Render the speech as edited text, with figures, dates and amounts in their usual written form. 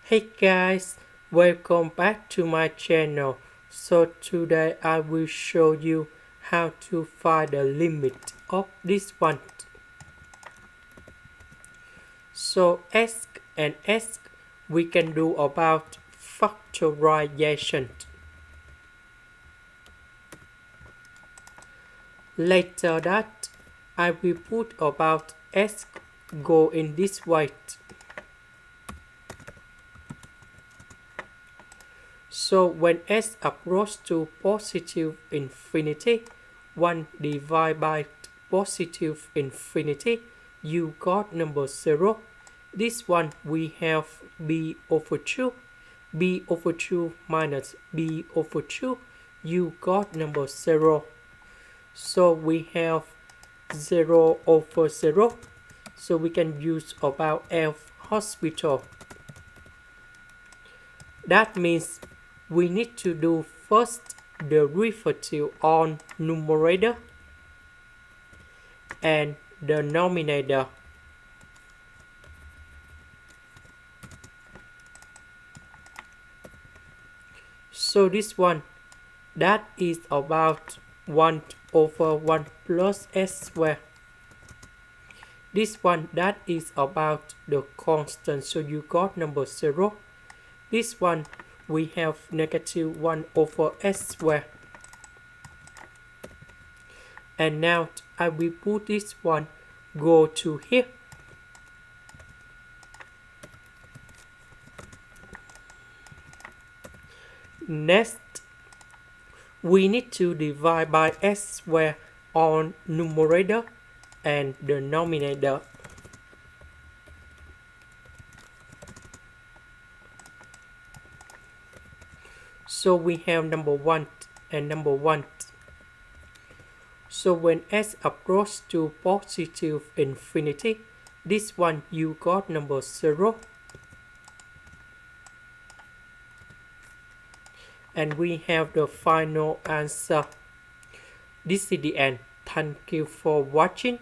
Hey guys, welcome back to my channel. So today I will show you how to find the limit of this one. So ask and ask we can do about factorization. Later that I will put about ask go in this way. So when s approaches to positive infinity, 1 divided by positive infinity, you got number 0. This one we have b over 2. b over 2 minus b over 2, you got number 0. So we have 0 over 0. So we can use about F hospital. That means we need to do first derivative on numerator and the denominator. So this one, that is about 1 over 1 plus s squared. This one, that is about the constant, so you got number 0. This one, we have negative 1 over s squared. And now I will put this one go to here. Next, we need to divide by s squared on numerator and denominator. So we have number 1 and number 1. So when s approaches to positive infinity, this one you got number 0. And we have the final answer. This is the end. Thank you for watching.